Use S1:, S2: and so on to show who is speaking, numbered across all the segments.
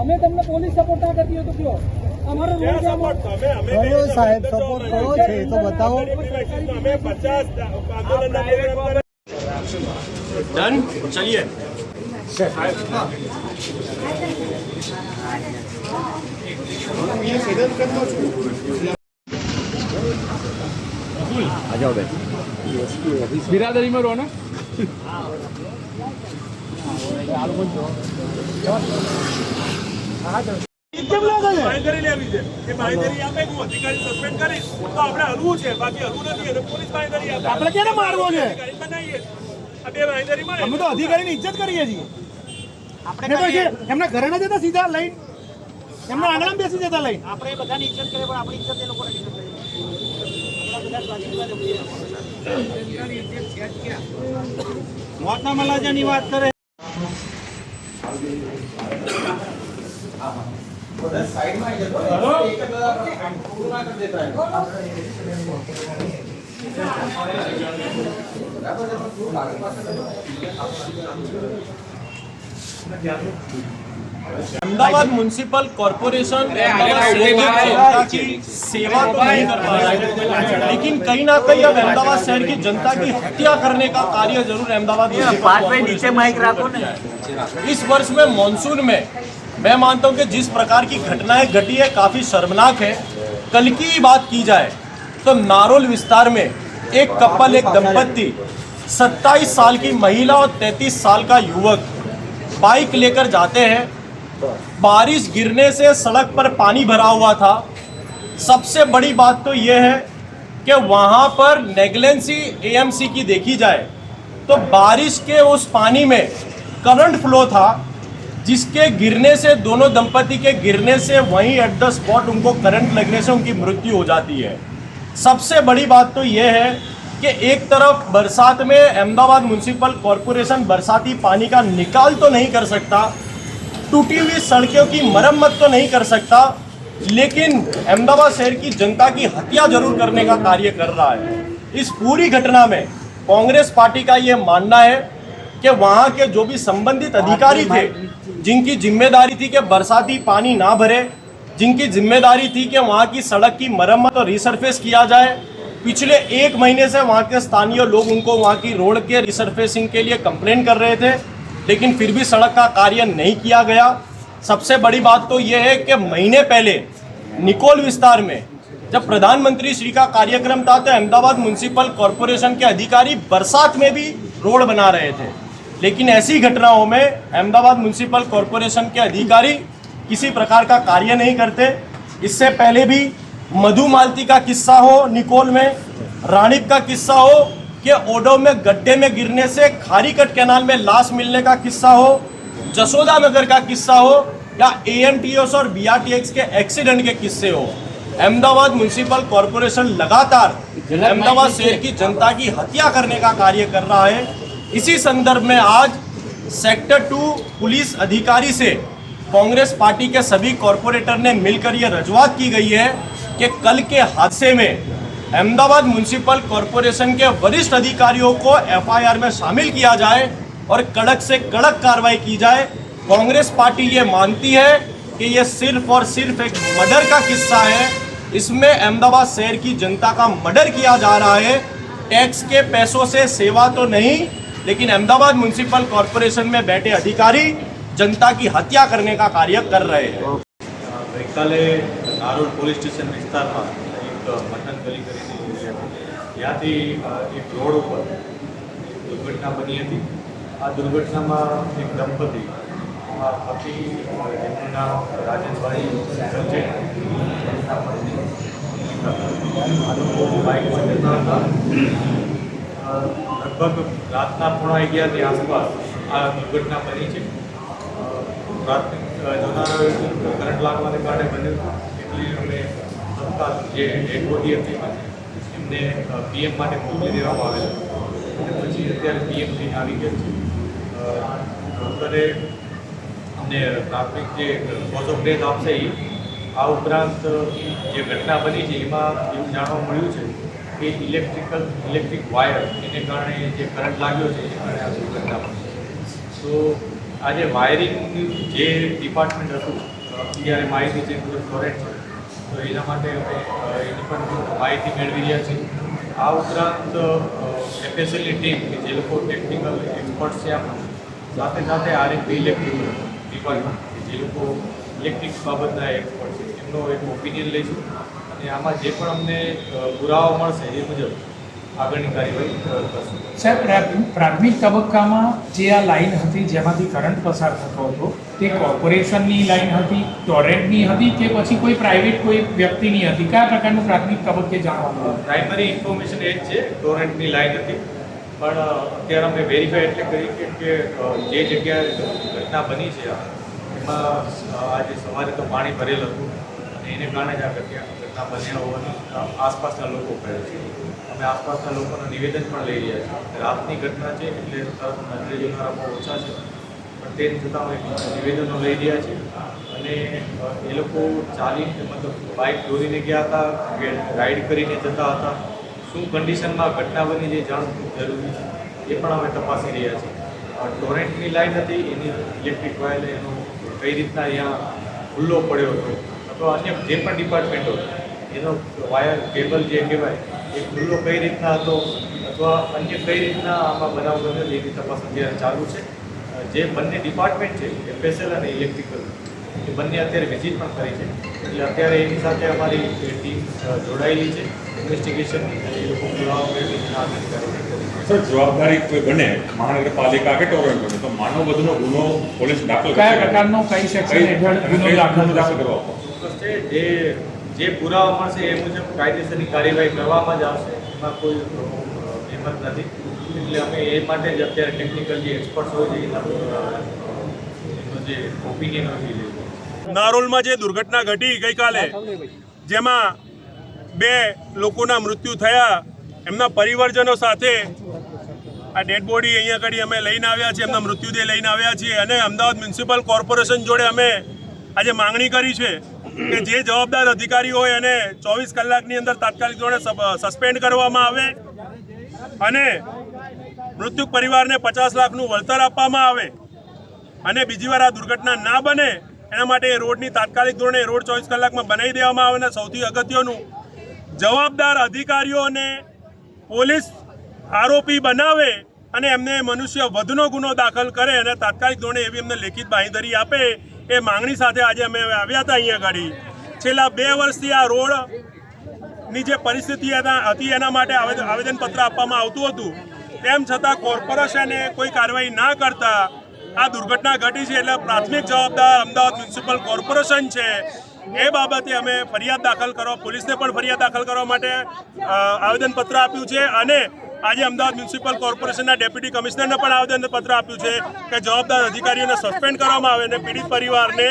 S1: અમે તમને police support ના કરતી હોય તો કયો અમારો સાહેબ સપોર્ટ કરો છે તો બતાવો.
S2: डन चलिए आ जाओ बिरादरी में रहो ना.
S1: અમે તો અધિકારીની ઇજ્જત કરીએ છીએ. આપણે તો એમના ઘરે ના જતા સીધા લઈને એમના આંગણામાં બેસી જતા લઈને આપણે બધાની ઇજ્જત કરીએ પણ આપણી ઇજ્જત એ લોકોને નહીં કરે. મોતના મલાજાની વાત કરે. साइड में एक पूरा कर देता है.
S2: अहमदाबाद म्युनिसिपल कॉर्पोरेशन जनता की सेवा तो नहीं कर पा रहा है, लेकिन कहीं ना कहीं अब अहमदाबाद शहर की जनता की हत्या करने का कार्य जरूर अहमदाबाद नीचे माइक रखो ना. इस वर्ष में मॉनसून में मैं मानता हूं कि जिस प्रकार की घटनाएं घटी है काफ़ी शर्मनाक है. कल की बात की जाए तो नारोल विस्तार में एक कपल, एक दंपति, 27 साल की महिला और 33 साल का युवक बाइक लेकर जाते हैं. बारिश गिरने से सड़क पर पानी भरा हुआ था. सबसे बड़ी बात तो ये है कि वहाँ पर नेग्लेंसी एएमसी की देखी जाए तो बारिश के उस पानी में करंट फ्लो था, जिसके गिरने से दोनों दंपति के गिरने से वहीं एट द स्पॉट उनको करंट लगने से उनकी मृत्यु हो जाती है. सबसे बड़ी बात तो ये है कि एक तरफ बरसात में अहमदाबाद म्युनिसिपल कॉर्पोरेशन बरसाती पानी का निकाल तो नहीं कर सकता, टूटी हुई सड़कों की मरम्मत तो नहीं कर सकता, लेकिन अहमदाबाद शहर की जनता की हत्या जरूर करने का कार्य कर रहा है. इस पूरी घटना में कांग्रेस पार्टी का ये मानना है कि वहाँ के जो भी संबंधित अधिकारी थे, जिनकी जिम्मेदारी थी कि बरसाती पानी ना भरे, जिनकी जिम्मेदारी थी कि वहाँ की सड़क की मरम्मत और रिसरफेस किया जाए, पिछले 1 महीने से वहाँ के स्थानीय लोग उनको वहाँ की रोड के रिसरफेसिंग के लिए कंप्लेन कर रहे थे, लेकिन फिर भी सड़क का कार्य नहीं किया गया. सबसे बड़ी बात तो ये है कि महीने पहले निकोल विस्तार में जब प्रधानमंत्री श्री का कार्यक्रम था तो अहमदाबाद म्युनिसिपल कॉर्पोरेशन के अधिकारी बरसात में भी रोड बना रहे थे, लेकिन ऐसी घटनाओं में अहमदाबाद म्युनिसिपल कॉर्पोरेशन के अधिकारी किसी प्रकार का कार्य नहीं करते. इससे पहले भी मधुमालती का किस्सा हो, निकोल में रानीप का किस्सा हो, कि ओडो में गड्ढे में गिरने से खारीकट कैनाल में लाश मिलने का किस्सा हो, जसोदा नगर का किस्सा हो, या एएमटीएस और बीआरटीएक्स के एक्सीडेंट के किस्से हो. अहमदाबाद म्युनिसिपल कॉर्पोरेशन लगातार अहमदाबाद शहर की जनता की हत्या करने का कार्य कर रहा है. इसी संदर्भ में आज सेक्टर 2 पुलिस अधिकारी से कांग्रेस पार्टी के सभी कॉरपोरेटर ने मिलकर ये रजूआत की गई है कि कल के हादसे में अहमदाबाद म्युनिसिपल कॉरपोरेशन के वरिष्ठ अधिकारियों को एफआईआर में शामिल किया जाए और कड़क से कड़क कार्रवाई की जाए. कांग्रेस पार्टी ये मानती है कि ये सिर्फ और सिर्फ एक मर्डर का किस्सा है. इसमें अहमदाबाद शहर की जनता का मर्डर किया जा रहा है। टैक्स के पैसों से सेवा तो नहीं, लेकिन अहमदाबाद म्युनिसिपल कॉर्पोरेशन में बैठे अधिकारी जनता की हत्या करने का कार्य कर रहे हैं।
S3: ગઈકાલે નારોલ પોલીસ સ્ટેશન વિસ્તારમાં એક મટન ગલી કરીને એરિયા છે, ત્યાંથી એક રોડ ઉપર દુર્ઘટના બની હતી। આ દુર્ઘટનામાં એક દંપતી પતિ જેમનું નામ રાજેશભાઈ છે, આ લોકો બાઇકમાં જતા હતા। લગભગ રાતના 11:30ની આસપાસ આ દુર્ઘટના બની છે। પ્રાથમિક જોનારા કરંટ લાગવાને કારણે બન્યું, એટલે અમે તત્કાલ જે ડેડ બોડી હતી એમને પીએમ માટે મોકલી દેવામાં આવેલા, અને પછી અત્યારે પીએમ થઈને આવી ગયા છે। ડૉક્ટરે અમને પ્રાથમિક જે કોઝ ઓફ ડેથ આપશે એ, આ ઉપરાંત જે ઘટના બની છે એમાં એવું જાણવા મળ્યું છે કે ઇલેક્ટ્રિક વાયર એને કારણે જે કરંટ લાગ્યો છે એને કારણે આ દુર્ઘટના બની છે। તો આજે વાયરિંગ જે ડિપાર્ટમેન્ટ હતું અત્યારે માહિતી છે ટોરેન્ટ છે, તો એના માટે અમે એની પણ માહિતી મેળવી રહ્યા છીએ। આ ઉપરાંત એફએસએલની ટીમ કે જે લોકો ટેકનિકલ એક્સપર્ટ છે આપણા, સાથે સાથે આરએમપી ઇલેક્ટ્રિક ડિપાર્ટમેન્ટ કે જે લોકો ઇલેક્ટ્રિક બાબતના એક્સપર્ટ છે એમનો એક ઓપિનિયન લઈશું, અને આમાં જે પણ અમને પુરાવા મળશે એ મુજબ આગળની કાર્યવાહી કરશું।
S4: સાહેબ, પ્રાથમિક તબક્કામાં જે આ લાઈન હતી જેમાંથી કરંટ પસાર થતો હતો તે કોર્પોરેશનની લાઈન હતી, ટોરેન્ટની હતી કે પછી કોઈ પ્રાઇવેટ કોઈ વ્યક્તિની હતી? કયા પ્રકારનું પ્રાથમિક તબક્કે જાણવા મળ્યું?
S3: પ્રાઇમરી ઇન્ફોર્મેશન એ જ છે, ટોરેન્ટની લાઈન હતી, પણ અત્યારે અમે વેરીફાઈ એટલે કરી કે જે જગ્યાએ ઘટના બની છે એમાં આજે સવારે તો પાણી ભરેલ હતું, અને એને કારણે જ આ ઘટના બન્યા હોવાનું આસપાસના લોકો કહે છે। અમે આસપાસના લોકોના નિવેદન પણ લઈ રહ્યા છીએ। રાતની ઘટના છે એટલે તરત નજરે જોનારા બહુ ઓછા છે, પણ તેમ છતાં અમે નિવેદનો લઈ રહ્યા છીએ, અને એ લોકો ચાલીને મતલબ બાઇક દોરીને ગયા હતા કે રાઈડ કરીને જતા હતા, શું કન્ડિશનમાં ઘટના બની જે જાણવું જરૂરી છે એ પણ અમે તપાસી રહ્યા છીએ। ટોરેન્ટની લાઈન હતી, એની ઇલેક્ટ્રિક વાયર એનો કઈ રીતના અહીંયા ખુલ્લો પડ્યો હતો, અથવા અન્ય જે પણ ડિપાર્ટમેન્ટો એનો વાયર કેબલ જે કહેવાય એ ખુલ્લો કઈ રીતના હતો, અથવા અન્ય કઈ રીતના આમાં બનાવ બન્યો એની તપાસ અત્યારે ચાલુ છે। જે બંને ડિપાર્ટમેન્ટ છે એફએસએલ અને ઇલેક્ટ્રિકલ, એ બંને અત્યારે વિઝિટ પણ કરી છે, એટલે અત્યારે એની સાથે અમારી ટીમ જોડાયેલી છે ઇન્વેસ્ટિગેશનની, અને એ લોકો પુરાવા મેળવી આગળની કાર્યવાહી કરી છે।
S5: સર, જવાબદારી કોઈ બને મહાનગરપાલિકા કે ટોરેન્ટ બને તો માનવ વધુનો ગુનો પોલીસ દાખલ
S4: કયા પ્રકારનો કઈ સેક્શન હેઠળ ગુનો દાખલ
S5: કરવા
S3: ચોક્કસ છે, જે પુરાવા મળશે એ મુજબ કાયદેસરની કાર્યવાહી કરવામાં જ આવશે, એમાં કોઈ હિંમત નથી, એટલે અમે એ માટે જ અત્યારે ટેકનિકલ જે એક્સપર્ટ્સ હોય છે એમનો જે ઓપિનિયન હોય છે।
S6: નારોલમાં જે દુર્ઘટના ઘટી ગઈકાલે, જેમાં 2 લોકોના મૃત્યુ થયા, એમના પરિવારજનો સાથે આ ડેડ બોડી અહીંયા આગળ અમે લઈને આવ્યા છીએ, એમના મૃત્યુદેહ લઈને આવ્યા છીએ, અને અમદાવાદ મ્યુનિસિપલ કોર્પોરેશન જોડે અમે આજે માંગણી કરી છે કે જે જવાબદાર અધિકારી હોય એને 24 કલાકની અંદર તાત્કાલિક ધોરણે સસ્પેન્ડ કરવામાં આવે, અને મૃત્યુક પરિવારને 50 લાખનું વળતર આપવામાં આવે, અને બીજી વાર આ દુર્ઘટના ના બને એના માટે એ રોડની તાત્કાલિક ધોરણે રોડ 24 કલાકમાં બનાવી દેવામાં આવે, અને સૌથી અગત્યનું જવાબદાર અધિકારીઓને પોલીસ આરોપી બનાવે અને એમને મનુષ્ય વધુનો ગુનો દાખલ કરે, અને તાત્કાલિક ધોરણે એવી એમને લેખિત બાંહેધરી આપે, એ માંગણી સાથે આજે અમે આવ્યા હતા અહીંયા આગળ। છેલ્લા 2 વર્ષથી આ રોડની જે પરિસ્થિતિ હતી એના માટે આવેદનપત્ર આપવામાં આવતું હતું, તેમ છતાં કોર્પોરેશને કોઈ કાર્યવાહી ના કરતા આ દુર્ઘટના ઘટી છે, એટલે પ્રાથમિક જવાબદાર અમદાવાદ મ્યુનિસિપલ કોર્પોરેશન છે। એ બાબતે અમે ફરિયાદ દાખલ કરવા, પોલીસને પણ ફરિયાદ દાખલ કરવા માટે આવેદનપત્ર આપ્યું છે, અને આજે અમદાવાદ મ્યુનિસિપલ કોર્પોરેશનના ડેપ્યુટી કમિશનરને પણ આવેદનપત્ર આપ્યું છે કે જવાબદાર અધિકારીઓને સસ્પેન્ડ કરવામાં આવે અને પીડિત પરિવારને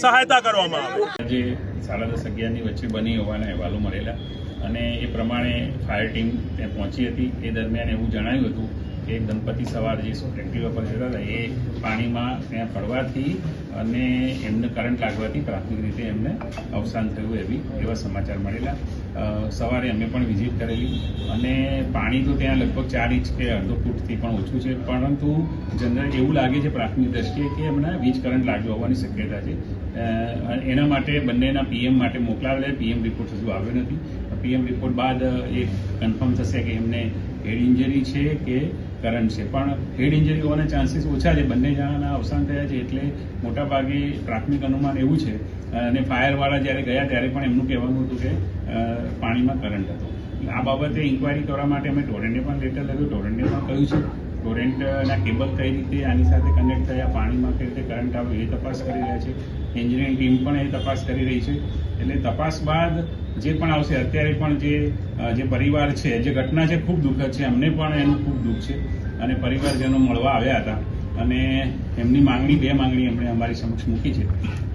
S6: સહાયતા કરવામાં આવે।
S7: જે 10:30-11ની વચ્ચે બની હોવાના અહેવાલો મળેલા, અને એ પ્રમાણે ફાયર ટીમ ત્યાં પહોંચી હતી। એ દરમિયાન એવું જણાવ્યું હતું કે દંપતી સવાર જે એક્ટિવા પર જતા હતા એ પાણીમાં ત્યાં પડવાથી અને એમને કરંટ લાગવાથી પ્રાથમિક રીતે એમને અવસાન થયું એવા સમાચાર મળેલા. સવારે અમે પણ વિઝિટ કરેલી અને પાણી તો ત્યાં લગભગ 4 ઇંચ કે અડધો ફૂટથી પણ ઓછું છે, પરંતુ જનરલ એવું લાગે છે પ્રાથમિક દ્રષ્ટિએ કે એમને વીજ કરંટ લાગ્યો હોવાની શક્યતા છે. એના માટે બંનેના પીએમ માટે મોકલાવેલા. પીએમ રિપોર્ટ હજુ આવ્યો નથી. પીએમ રિપોર્ટ બાદ એ કન્ફર્મ થશે કે એમને હેડ ઇન્જરી છે કે કરંટ છે, પણ હેડ ઇન્જરી હોવાના ચાન્સીસ ઓછા છે. બંને જણાના અવસાન થયા છે એટલે મોટાભાગે પ્રાથમિક અનુમાન એવું છે. અને ફાયરવાળા જ્યારે ગયા ત્યારે પણ એમનું કહેવાનું હતું કે પાણીમાં કરંટ હતો. આ બાબતે ઇન્કવાયરી કરવા માટે અમે ટોરેન્ટને પણ લેટર લખ્યું. ટોરેન્ટને પણ કહ્યું છે. ટોરેન્ટના કેબલ કઈ રીતે આની સાથે કનેક્ટ થયા, પાણીમાં કઈ રીતે કરંટ આવ્યો એ તપાસ કરી રહ્યા છે. એન્જિનિયરિંગ ટીમ પણ એ તપાસ કરી રહી છે. એટલે તપાસ બાદ જે પણ આવશે, અત્યારે પણ જે પરિવાર છે, જે ઘટના છે ખૂબ દુઃખદ છે. અમને પણ એનું ખૂબ દુઃખ છે અને પરિવારજનો મળવા આવ્યા હતા અને એમની માંગણી, 2 માંગણી એમણે અમારી સમક્ષ મૂકી છે.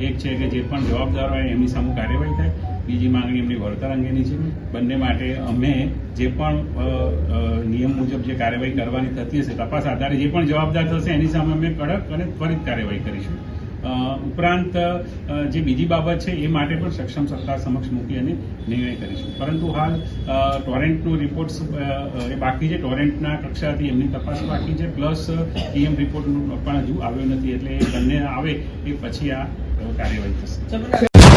S7: એક છે કે જે પણ જવાબદાર હોય એમની સામે કાર્યવાહી થાય. બીજી માંગણી એમની વળતર અંગેની છે. બંને માટે અમે જે પણ નિયમ મુજબ જે કાર્યવાહી કરવાની થતી હશે, તપાસ આધારે જે પણ જવાબદાર થશે એની સામે અમે કડક અને ત્વરિત કાર્યવાહી કરીશું. ઉપરાંત જે બીજી બાબત છે એ માટે પણ સક્ષમ સરકાર સમક્ષ મૂકી અને નિર્ણય કરીશું. પરંતુ હાલ ટોરેન્ટનો રિપોર્ટ એ બાકી છે. ટોરેન્ટના કક્ષાથી એમની તપાસ બાકી છે, પ્લસ પીએમ રિપોર્ટનું પણ હજુ આવ્યો નથી. એટલે બંને આવે એ પછી આ કાર્યવાહી થશે.